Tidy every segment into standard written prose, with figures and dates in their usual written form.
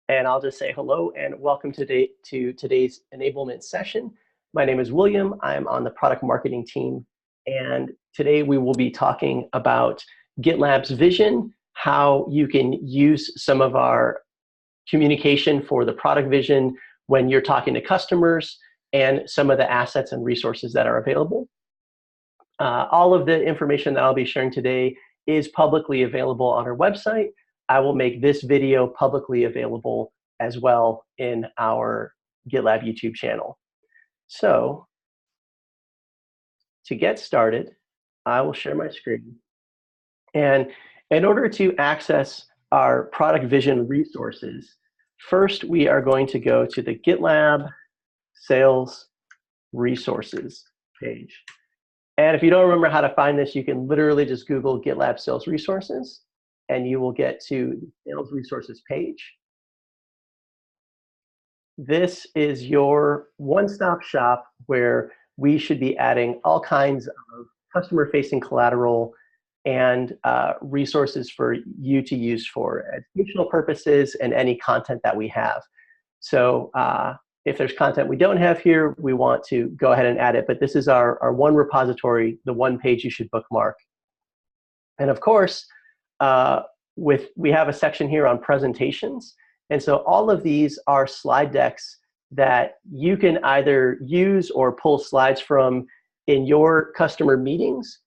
and I'll just say hello and welcome to today's enablement session. My name is William. I'm on the product marketing team, and today we will be talking about GitLab's vision, how you can use some of our communication for the product vision when you're talking to customers, and some of the assets and resources that are available. All of the information that I'll be sharing today is publicly available on our website. I will make this video publicly available as well in our GitLab YouTube channel. So to get started, I will share my screen. And in order to access our product vision resources, first we are going to go to the GitLab Sales Resources page. And if you don't remember how to find this, you can literally just Google GitLab Sales Resources, and you will get to the Sales Resources page. This is your one-stop shop where we should be adding all kinds of customer-facing collateral and resources for you to use for educational purposes and any content that we have. So if there's content we don't have here, we want to go ahead and add it. But this is our one repository, the one page you should bookmark. And of course, we have a section here on presentations. And so all of these are slide decks that you can either use or pull slides from in your customer meetings,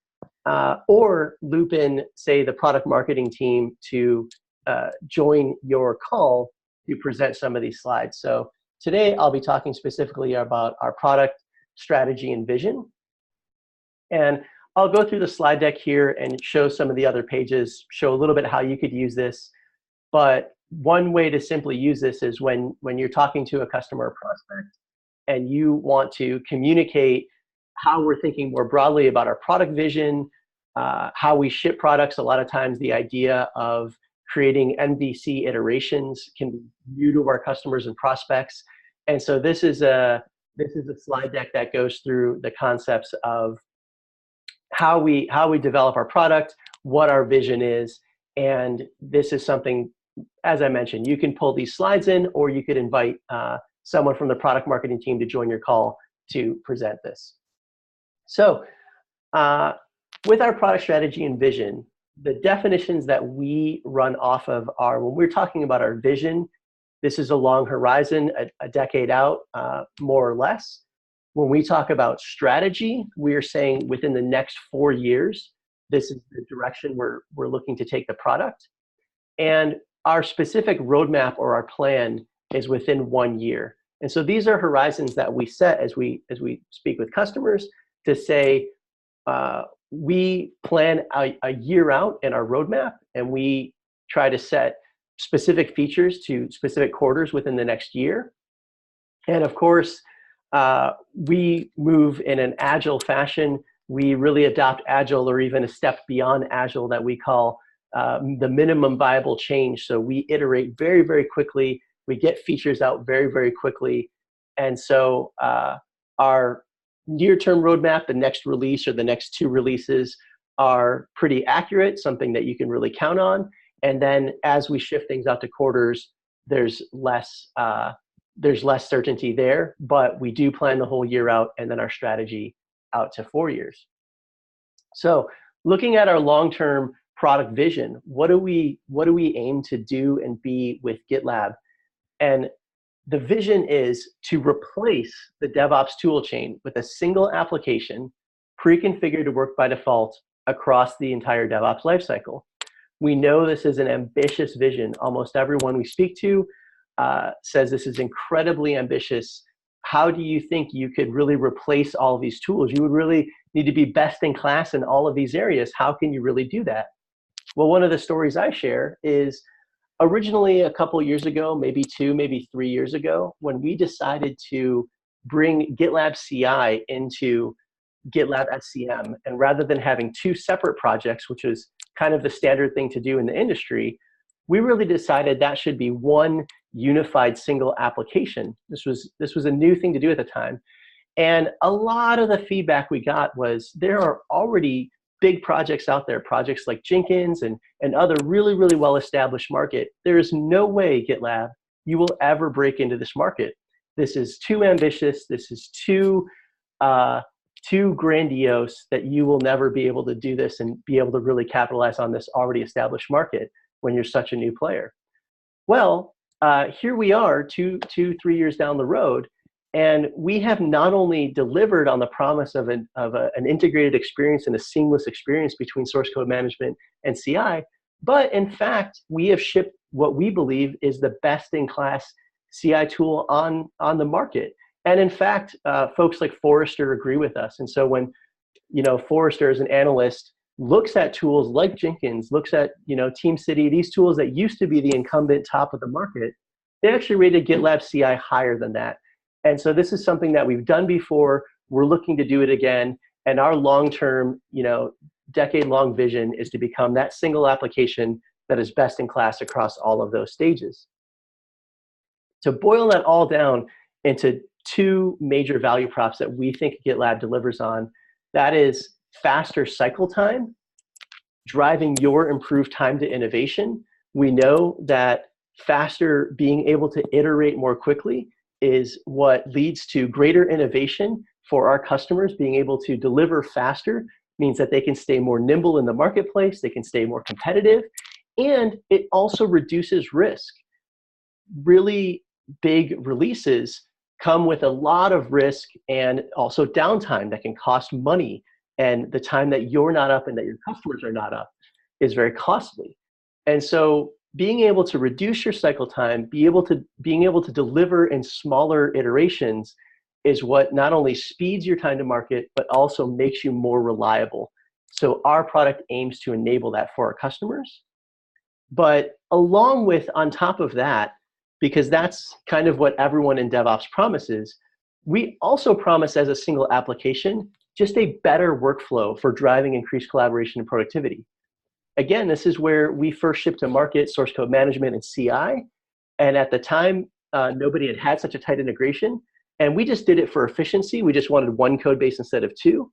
or loop in, say, the product marketing team to join your call to present some of these slides. So today I'll be talking specifically about our product strategy and vision. And I'll go through the slide deck here and show some of the other pages, show a little bit how you could use this. But one way to simply use this is when you're talking to a customer or prospect and you want to communicate how we're thinking more broadly about our product vision, how we ship products. A lot of times the idea of creating MVC iterations can be new to our customers and prospects. And so this is a slide deck that goes through the concepts of how we develop our product, what our vision is. And this is something, as I mentioned, you can pull these slides in, or you could invite someone from the product marketing team to join your call to present this. So with our product strategy and vision, the definitions that we run off of are, when we're talking about our vision, this is a long horizon, a decade out, more or less. When we talk about strategy, we are saying within the next 4 years, this is the direction we're looking to take the product. And our specific roadmap or our plan is within 1 year. And so these are horizons that we set as we speak with customers to say, we plan a year out in our roadmap, and we try to set specific features to specific quarters within the next year. And of course, we move in an agile fashion. We really adopt agile, or even a step beyond agile, that we call the minimum viable change. So we iterate very, very quickly. We get features out very, very quickly. And so our near-term roadmap, the next release or the next 2 releases, are pretty accurate, something that you can really count on. And then as we shift things out to quarters, there's less certainty there, but we do plan the whole year out, and then our strategy out to 4 years. So looking at our long-term product vision, what do we aim to do and be with GitLab? And the vision is to replace the DevOps toolchain with a single application pre-configured to work by default across the entire DevOps lifecycle. We know this is an ambitious vision. Almost everyone we speak to says this is incredibly ambitious. How do you think you could really replace all of these tools? You would really need to be best in class in all of these areas. How can you really do that? Well, one of the stories I share is originally a couple years ago, maybe 2, maybe 3 years ago, when we decided to bring GitLab CI into GitLab SCM, and rather than having 2 separate projects, which is kind of the standard thing to do in the industry, we really decided that should be one unified single application. This was a new thing to do at the time. And a lot of the feedback we got was there are already big projects out there, projects like Jenkins and other really, really well-established market. There is no way GitLab you will ever break into this market. This is too ambitious. This is too grandiose that you will never be able to do this and be able to really capitalize on this already established market when you're such a new player. Well, here we are 3 years down the road, and we have not only delivered on the promise of an integrated experience and a seamless experience between source code management and CI, but in fact, we have shipped what we believe is the best-in-class CI tool on the market. And in fact, folks like Forrester agree with us. And so when Forrester as an analyst looks at tools like Jenkins, looks at TeamCity, these tools that used to be the incumbent top of the market, they actually rated GitLab CI higher than that. And so this is something that we've done before. We're looking to do it again. And our long-term, decade-long vision is to become that single application that is best in class across all of those stages. To boil that all down into 2 major value props that we think GitLab delivers on, that is faster cycle time, driving your improved time to innovation. We know that faster being able to iterate more quickly is what leads to greater innovation for our customers. Being able to deliver faster means that they can stay more nimble in the marketplace, they can stay more competitive, and it also reduces risk. Really big releases come with a lot of risk and also downtime that can cost money, and the time that you're not up and that your customers are not up is very costly. And so being able to reduce your cycle time, being able to deliver in smaller iterations is what not only speeds your time to market, but also makes you more reliable. So our product aims to enable that for our customers. But along with, on top of that, because that's kind of what everyone in DevOps promises, we also promise as a single application just a better workflow for driving increased collaboration and productivity. Again, this is where we first shipped to market source code management and CI. And at the time, nobody had such a tight integration. And we just did it for efficiency. We just wanted 1 code base instead of 2.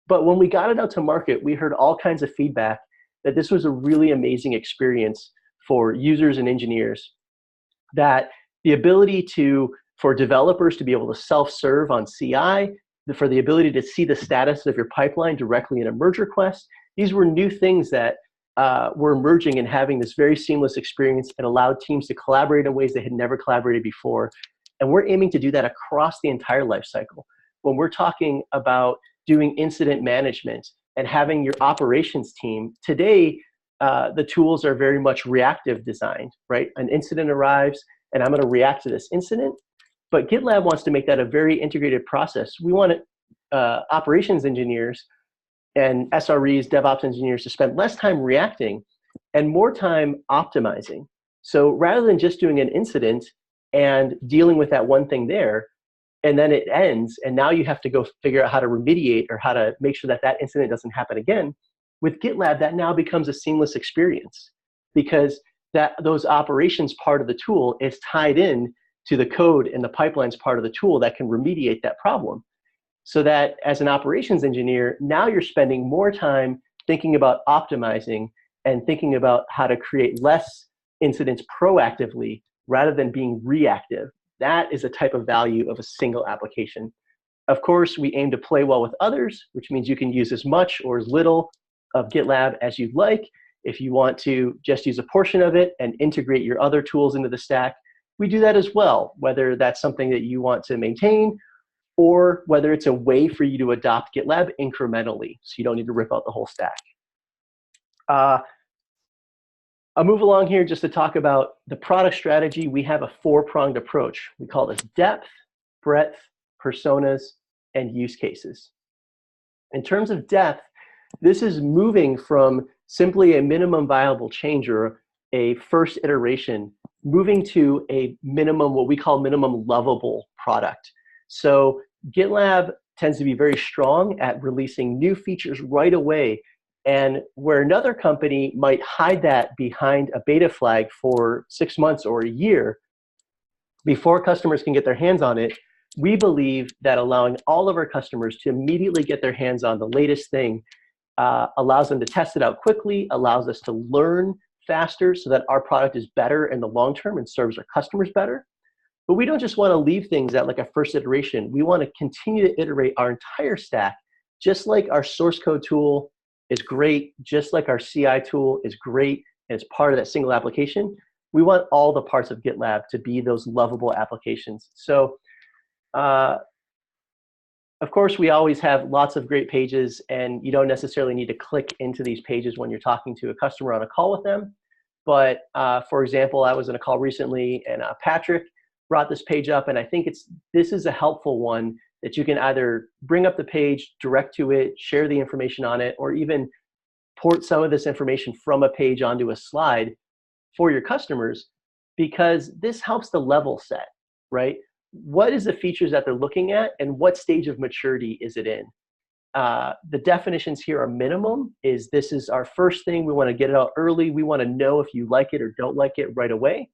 But when we got it out to market, we heard all kinds of feedback that this was a really amazing experience for users and engineers. That the ability for developers to be able to self-serve on CI, for the ability to see the status of your pipeline directly in a merge request, these were new things that were emerging and having this very seamless experience and allowed teams to collaborate in ways they had never collaborated before. And we're aiming to do that across the entire life cycle. When we're talking about doing incident management and having your operations team, today, the tools are very much reactive designed, right? An incident arrives, and I'm going to react to this incident. But GitLab wants to make that a very integrated process. We want operations engineers and SREs, DevOps engineers, to spend less time reacting and more time optimizing. So rather than just doing an incident and dealing with that one thing there, and then it ends, and now you have to go figure out how to remediate or how to make sure that that incident doesn't happen again, with GitLab, that now becomes a seamless experience because those operations part of the tool is tied in to the code and the pipelines part of the tool that can remediate that problem. So that as an operations engineer, now you're spending more time thinking about optimizing and thinking about how to create less incidents proactively rather than being reactive. That is a type of value of a single application. Of course, we aim to play well with others, which means you can use as much or as little of GitLab as you'd like. If you want to just use a portion of it and integrate your other tools into the stack, we do that as well, whether that's something that you want to maintain or whether it's a way for you to adopt GitLab incrementally, so you don't need to rip out the whole stack. I'll move along here just to talk about the product strategy. We have a 4-pronged approach. We call this depth, breadth, personas, and use cases. In terms of depth, this is moving from simply a minimum viable change or a first iteration, moving to a minimum, what we call minimum lovable product. So GitLab tends to be very strong at releasing new features right away. And where another company might hide that behind a beta flag for 6 months or a year before customers can get their hands on it, we believe that allowing all of our customers to immediately get their hands on the latest thing allows them to test it out quickly, allows us to learn faster so that our product is better in the long term and serves our customers better. But we don't just want to leave things at like a first iteration. We want to continue to iterate our entire stack, just like our source code tool is great, just like our CI tool is great, and it's part of that single application. We want all the parts of GitLab to be those lovable applications. So, of course, we always have lots of great pages, and you don't necessarily need to click into these pages when you're talking to a customer on a call with them. But for example, I was in a call recently, and Patrick brought this page up, and I think this is a helpful one that you can either bring up the page, direct to it, share the information on it, or even port some of this information from a page onto a slide for your customers, because this helps the level set, right? What is the features that they're looking at, and what stage of maturity is it in? The definitions here are minimum, this is our first thing. We want to get it out early. We want to know if you like it or don't like it right away.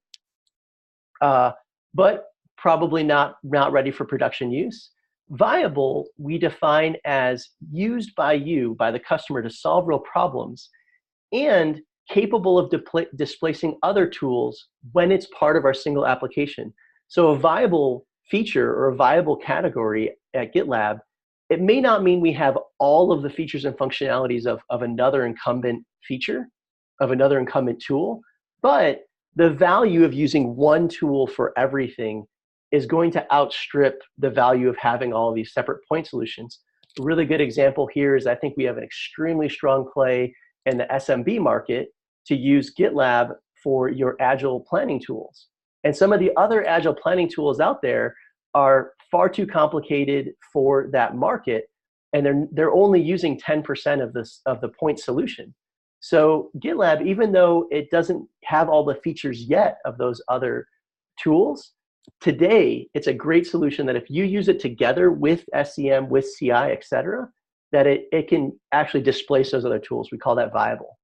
But probably not ready for production use. Viable, we define as used by you, by the customer, to solve real problems, and capable of displacing other tools when it's part of our single application. So a viable feature or a viable category at GitLab, it may not mean we have all of the features and functionalities of another incumbent feature, of another incumbent tool, but the value of using one tool for everything is going to outstrip the value of having all of these separate point solutions. A really good example here is I think we have an extremely strong play in the SMB market to use GitLab for your agile planning tools. And some of the other agile planning tools out there are far too complicated for that market, and they're only using 10% of the point solution. So GitLab, even though it doesn't have all the features yet of those other tools, today it's a great solution that if you use it together with SCM, with CI, et cetera, that it can actually displace those other tools. We call that viable.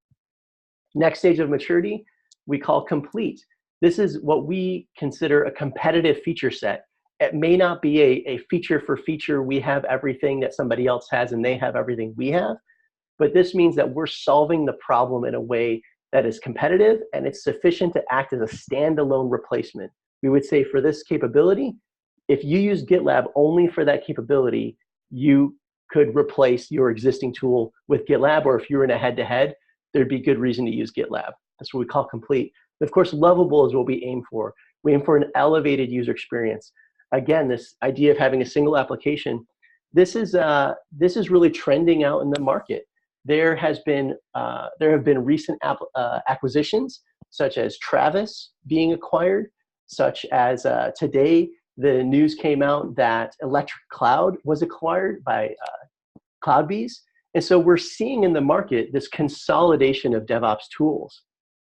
Next stage of maturity, we call complete. This is what we consider a competitive feature set. It may not be a feature for feature, we have everything that somebody else has and they have everything we have, but this means that we're solving the problem in a way that is competitive and it's sufficient to act as a standalone replacement. We would say for this capability, if you use GitLab only for that capability, you could replace your existing tool with GitLab, or if you're in a head-to-head, there'd be good reason to use GitLab. That's what we call complete. But of course, lovable is what we aim for. We aim for an elevated user experience. Again, this idea of having a single application, this is really trending out in the market. There have been recent acquisitions, such as Travis being acquired, such as today the news came out that Electric Cloud was acquired by CloudBees. And so we're seeing in the market this consolidation of DevOps tools.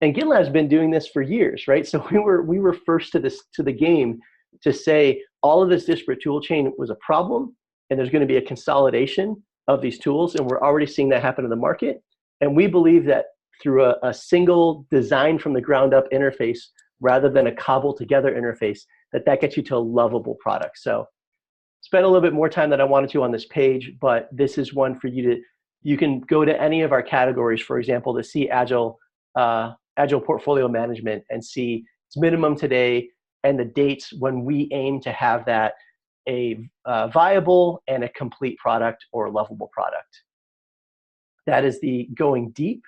And GitLab's been doing this for years, right? So we were first to the game to say all of this disparate tool chain was a problem, and there's going to be a consolidation of these tools, and we're already seeing that happen in the market. And we believe that through a single design from the ground up interface, rather than a cobbled together interface, that gets you to a lovable product. So spend a little bit more time than I wanted to on this page, but this is one for you can go to any of our categories, for example, to see Agile portfolio management and see its minimum today and the dates when we aim to have that a viable and a complete product or lovable product. That is the going deep.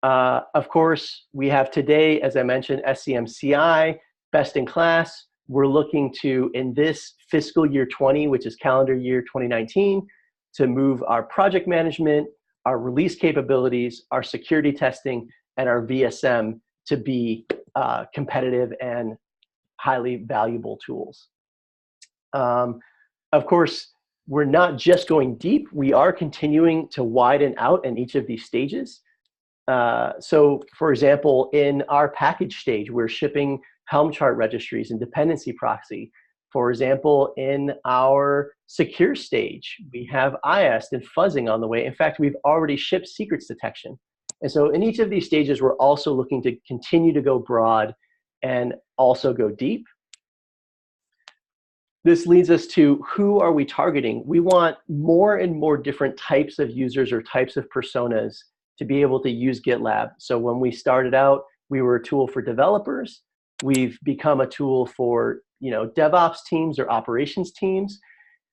Of course, we have today, as I mentioned, SCM CI, best in class. We're looking to, in this fiscal year 20, which is calendar year 2019, to move our project management, our release capabilities, our security testing, and our VSM to be competitive and highly valuable tools. Of course, we're not just going deep, we are continuing to widen out in each of these stages. So for example, in our package stage, we're shipping Helm chart registries and dependency proxy. For example, in our secure stage, we have IAST and fuzzing on the way. In fact, we've already shipped secrets detection. And so in each of these stages, we're also looking to continue to go broad and also go deep. This leads us to who are we targeting? We want more and more different types of users or types of personas to be able to use GitLab. So when we started out, we were a tool for developers. We've become a tool for DevOps teams or operations teams.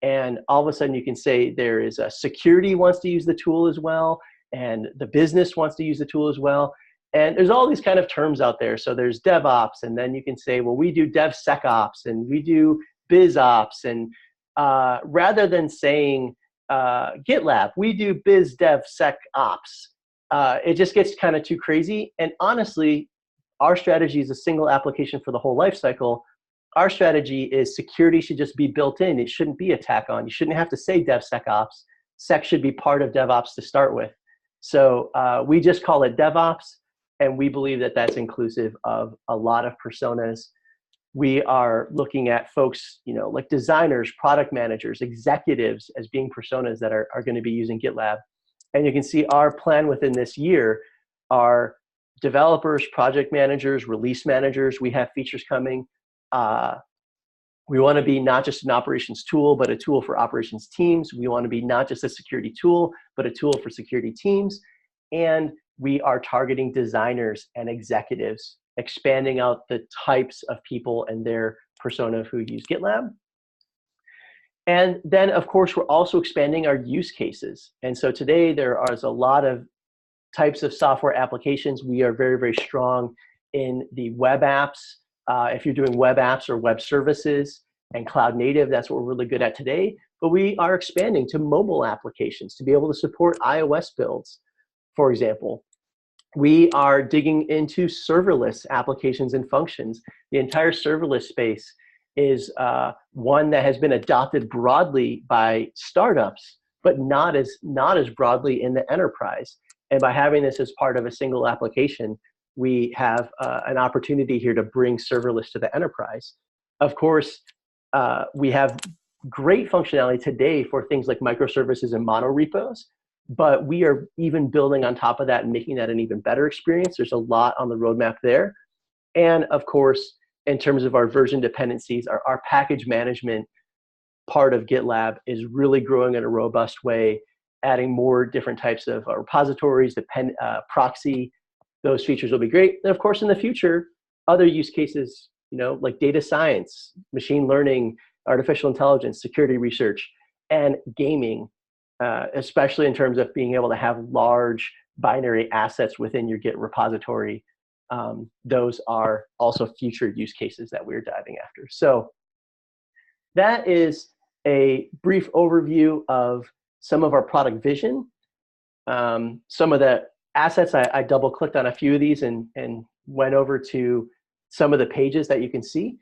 And all of a sudden you can say there is a security wants to use the tool as well, and the business wants to use the tool as well. And there's all these kind of terms out there. So there's DevOps, and then you can say, well, we do DevSecOps, and we do BizOps. And rather than saying GitLab, we do BizDevSecOps, it just gets kind of too crazy. And honestly, our strategy is a single application for the whole life cycle. Our strategy is security should just be built in. It shouldn't be a tack on. You shouldn't have to say DevSecOps. Sec should be part of DevOps to start with. So we just call it DevOps, and we believe that that's inclusive of a lot of personas. We are looking at folks, like designers, product managers, executives as being personas that are going to be using GitLab. And you can see our plan within this year are developers, project managers, release managers. We have features coming. We want to be not just an operations tool, but a tool for operations teams. We want to be not just a security tool, but a tool for security teams. And we are targeting designers and executives, expanding out the types of people and their persona who use GitLab. And then, of course, we're also expanding our use cases. And so today there is a lot of types of software applications. We are very, very strong in the web apps. If you're doing web apps or web services and cloud native, that's what we're really good at today. But we are expanding to mobile applications to be able to support iOS builds, for example. We are digging into serverless applications and functions. The entire serverless space is one that has been adopted broadly by startups, but not as broadly in the enterprise. And by having this as part of a single application, we have an opportunity here to bring serverless to the enterprise. Of course, we have great functionality today for things like microservices and monorepos, but we are even building on top of that and making that an even better experience. There's a lot on the roadmap there. And of course, in terms of our version dependencies, our package management part of GitLab is really growing in a robust way, adding more different types of repositories, proxy. Those features will be great. And of course, in the future, other use cases, like data science, machine learning, artificial intelligence, security research, and gaming, especially in terms of being able to have large binary assets within your Git repository. Those are also future use cases that we're diving after. So that is a brief overview of some of our product vision. Some of the assets, I double clicked on a few of these and went over to some of the pages that you can see.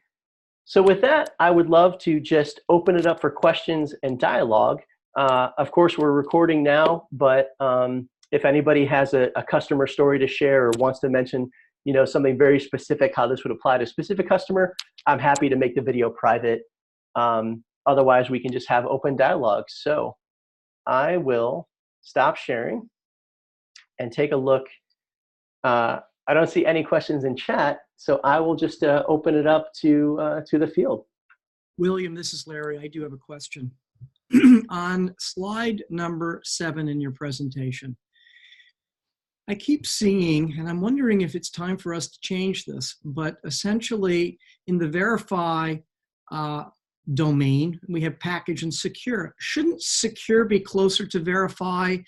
So with that, I would love to just open it up for questions and dialogue. Of course, we're recording now, but if anybody has a customer story to share or wants to mention something very specific, how this would apply to a specific customer, I'm happy to make the video private. Otherwise, we can just have open dialogue. So I will stop sharing and take a look. I don't see any questions in chat, so I will just open it up to the field. William, this is Larry. I do have a question. On slide number 7 in your presentation, I keep seeing, and I'm wondering if it's time for us to change this, but essentially in the verify domain, we have package and secure. Shouldn't secure be closer to verify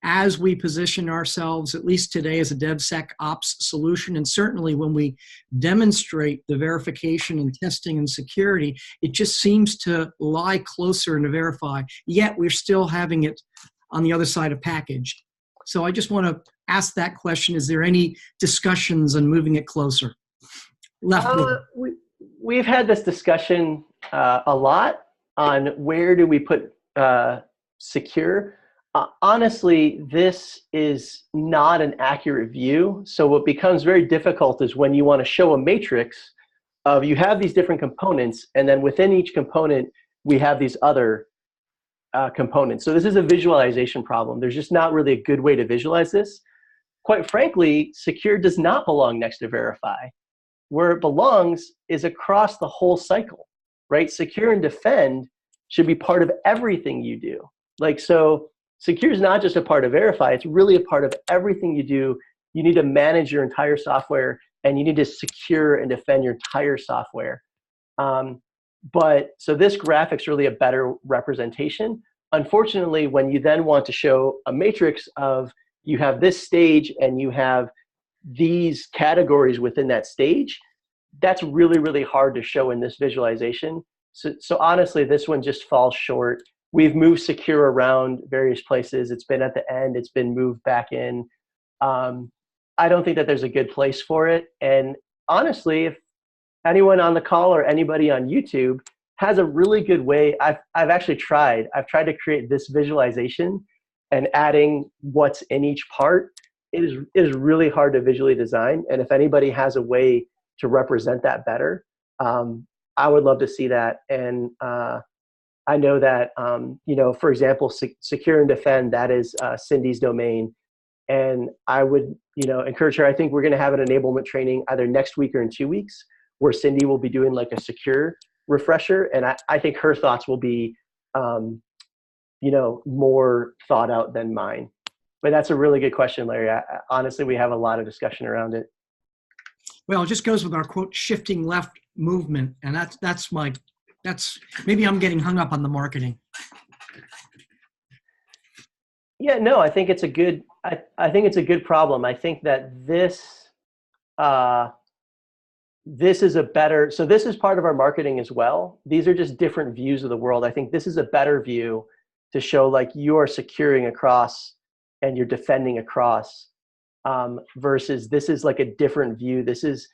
as we position ourselves, at least today, as a DevSecOps solution? And certainly when we demonstrate the verification and testing and security, it just seems to lie closer into verify, yet we're still having it on the other side of package. So I just want to ask that question. Is there any discussions on moving it closer? We've had this discussion a lot on where do we put secure. Honestly, this is not an accurate view. So what becomes very difficult is when you want to show a matrix of you have these different components, and then within each component, we have these other components. So this is a visualization problem. There's just not really a good way to visualize this. Quite frankly, secure does not belong next to verify. Where it belongs is across the whole cycle, right? Secure and defend should be part of everything you do. Like, so secure is not just a part of Verify, it's really a part of everything you do. You need to manage your entire software, and you need to secure and defend your entire software. So this graphic's really a better representation. Unfortunately, when you then want to show a matrix of, you have this stage and you have these categories within that stage, that's really, really hard to show in this visualization. So honestly, this one just falls short. We've moved secure around various places. It's been at the end. It's been moved back in. I don't think that there's a good place for it. And honestly, if anyone on the call or anybody on YouTube has a really good way, I've actually tried. I've tried to create this visualization and adding what's in each part. It is really hard to visually design. And if anybody has a way to represent that better, I would love to see that. And I know that, for example, secure and defend, that is Cindy's domain. And I would, encourage her. I think we're going to have an enablement training either next week or in 2 weeks, where Cindy will be doing like a secure refresher. And I think her thoughts will be, more thought out than mine. But that's a really good question, Larry. Honestly, we have a lot of discussion around it. Well, it just goes with our quote, shifting left movement. And that's maybe I'm getting hung up on the marketing. Yeah, no, I think it's a good, I think it's a good problem. I think that this is a better, so this is part of our marketing as well. These are just different views of the world. I think this is a better view to show like you are securing across and you're defending across, versus this is like a different view. This is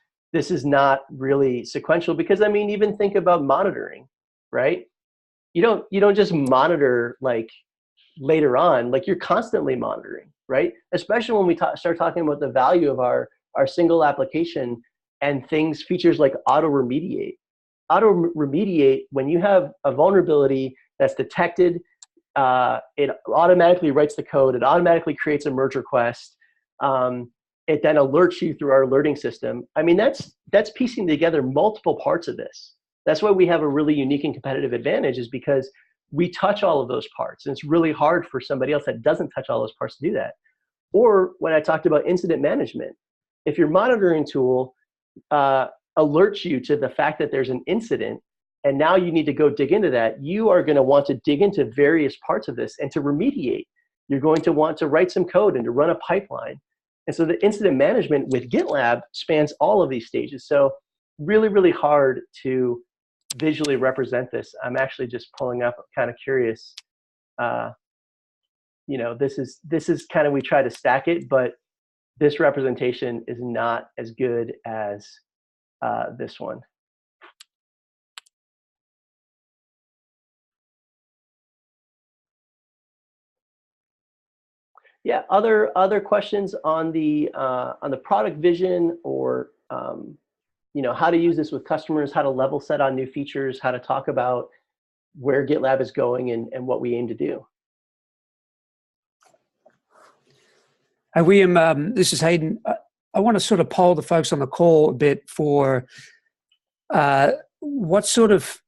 not really sequential, because I mean, even think about monitoring, right? You don't just monitor like later on, like you're constantly monitoring, right? Especially when we start talking about the value of our single application and features like auto remediate. Auto remediate, when you have a vulnerability that's detected, it automatically writes the code. It automatically creates a merge request. It then alerts you through our alerting system. I mean, that's piecing together multiple parts of this. That's why we have a really unique and competitive advantage, is because we touch all of those parts. And it's really hard for somebody else that doesn't touch all those parts to do that. Or when I talked about incident management, if your monitoring tool alerts you to the fact that there's an incident, and now you need to go dig into that, you are going to want to dig into various parts of this. And to remediate, you're going to want to write some code and to run a pipeline. And so the incident management with GitLab spans all of these stages. So really, really hard to visually represent this. I'm actually just pulling up, kind of curious. This is kind of, we try to stack it, but this representation is not as good as this one. Yeah, other questions on the product vision, or how to use this with customers, how to level set on new features, how to talk about where GitLab is going and what we aim to do. Hey, William, this is Hayden. I want to sort of poll the folks on the call a bit for what sort of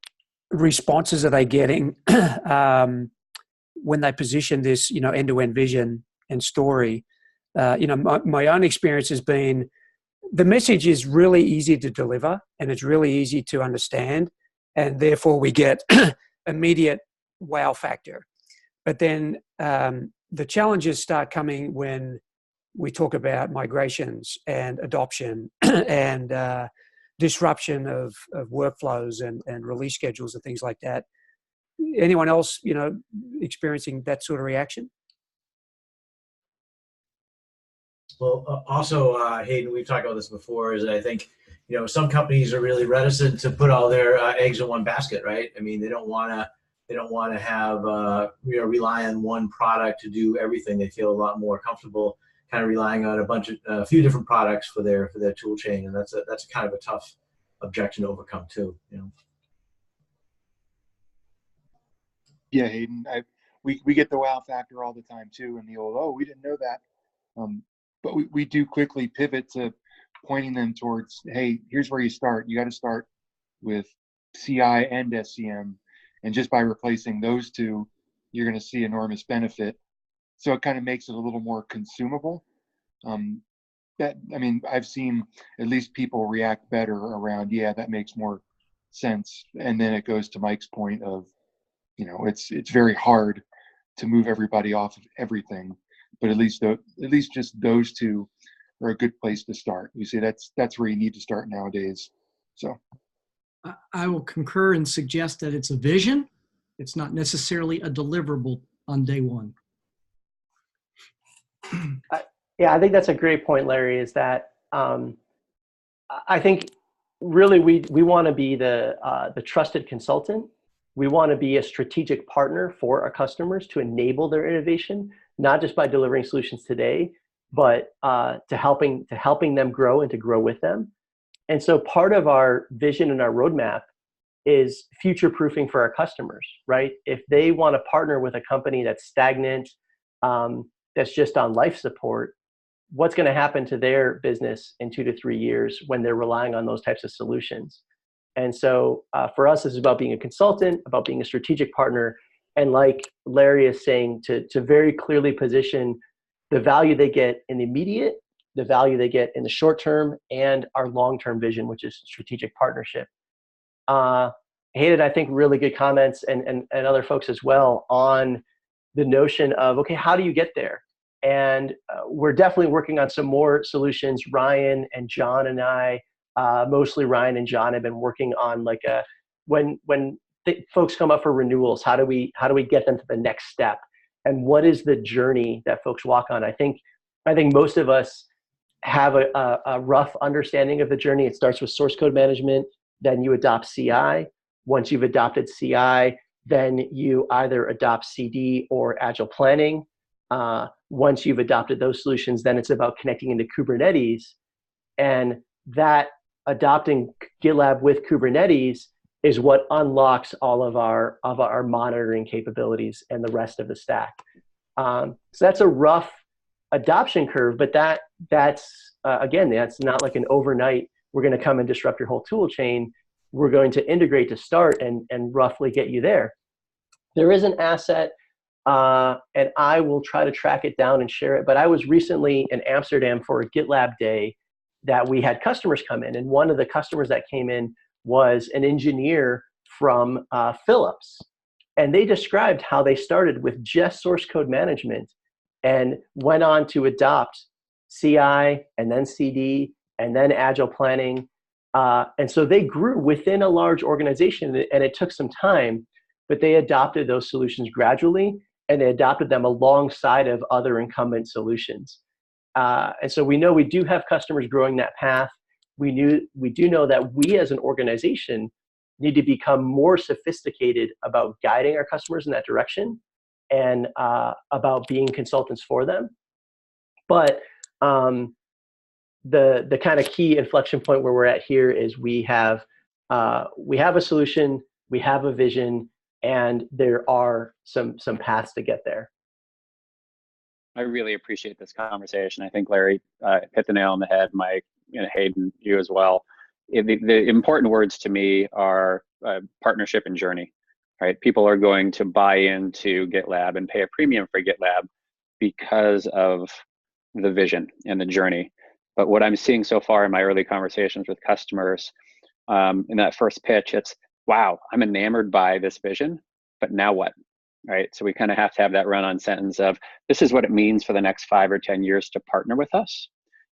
responses are they getting when they position this, end-to-end vision and story. My own experience has been the message is really easy to deliver and it's really easy to understand, and therefore we get immediate wow factor. But then the challenges start coming when we talk about migrations and adoption and disruption of workflows and release schedules and things like that. Anyone else, experiencing that sort of reaction? Well, also, Hayden, we've talked about this before, is that I think, some companies are really reticent to put all their eggs in one basket, right? I mean, they don't want to have, rely on one product to do everything. They feel a lot more comfortable kind of relying on a few different products for their tool chain. And that's kind of a tough objection to overcome too, Yeah, Hayden, we get the wow factor all the time too, and the old, oh, we didn't know that. But we do quickly pivot to pointing them towards, hey, here's where you start. You got to start with CI and SCM. And just by replacing those two, you're going to see enormous benefit. so it kind of makes it a little more consumable. That, I mean, I've seen at least people react better around, yeah, that makes more sense. And then it goes to Mike's point of, you know, it's very hard to move everybody off of everything, but at least just those two are a good place to start. You see, that's where you need to start nowadays. So I will concur and suggest that it's a vision. It's not necessarily a deliverable on day one. Yeah, I think that's a great point, Larry, is that I think really we want to be the trusted consultant. We want to be a strategic partner for our customers to enable their innovation, not just by delivering solutions today, but to helping them grow and to grow with them. And so part of our vision and our roadmap is future-proofing for our customers, right? If they want to partner with a company that's stagnant, that's just on life support, what's going to happen to their business in 2 to 3 years when they're relying on those types of solutions? And so for us, this is about being a consultant, about being a strategic partner, and like Larry is saying, to very clearly position the value they get in the immediate, the value they get in the short term, and our long-term vision, which is strategic partnership. Hayden, I think really good comments, and other folks as well, on the notion of, okay, how do you get there? And we're definitely working on some more solutions. Ryan and John and I, mostly Ryan and John, have been working on like when folks come up for renewals, how do we get them to the next step? And what is the journey that folks walk on? I think most of us have a rough understanding of the journey. It starts with source code management, then you adopt CI. Once you've adopted CI, then you either adopt CD or Agile Planning. Once you've adopted those solutions, then it's about connecting into Kubernetes. And that adopting GitLab with Kubernetes is what unlocks all of our monitoring capabilities and the rest of the stack. So that's a rough adoption curve, but that's not like an overnight, we're going to come and disrupt your whole tool chain. We're going to integrate to start and roughly get you there. There is an asset, and I will try to track it down and share it, but I was recently in Amsterdam for a GitLab day that we had customers come in, and one of the customers that came in was an engineer from Philips. And they described how they started with just source code management and went on to adopt CI and then CD and then Agile Planning. And so they grew within a large organization, and it took some time, but they adopted those solutions gradually, and they adopted them alongside of other incumbent solutions. And so we know we do have customers growing that path. We do know that we as an organization need to become more sophisticated about guiding our customers in that direction and about being consultants for them. But the kind of key inflection point where we're at here is we have a solution, we have a vision, and there are some paths to get there. I really appreciate this conversation. I think Larry hit the nail on the head, Mike, and Hayden, you as well. The important words to me are partnership and journey, right? People are going to buy into GitLab and pay a premium for GitLab because of the vision and the journey. But what I'm seeing so far in my early conversations with customers, in that first pitch, it's, wow, I'm enamored by this vision, but now what, right? So we kind of have to have that run-on sentence of, this is what it means for the next 5 or 10 years to partner with us.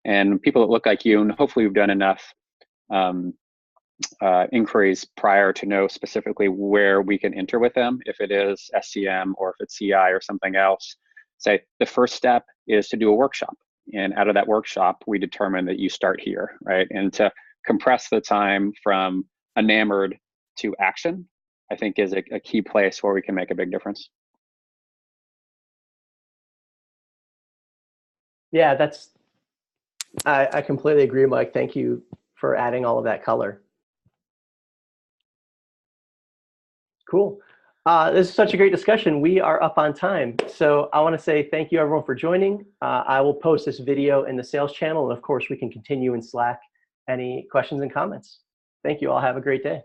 And people that look like you, and hopefully we've done enough inquiries prior to know specifically where we can enter with them, if it is SCM or if it's CI or something else. Say the first step is to do a workshop. And out of that workshop, we determine that you start here, right? And to compress the time from enamored to action, I think is a key place where we can make a big difference. Yeah, I completely agree, Mike. Thank you for adding all of that color. Cool. This is such a great discussion. We are up on time. So I want to say thank you, everyone, for joining. I will post this video in the sales channel. And of course, we can continue in Slack any questions and comments. Thank you all. Have a great day.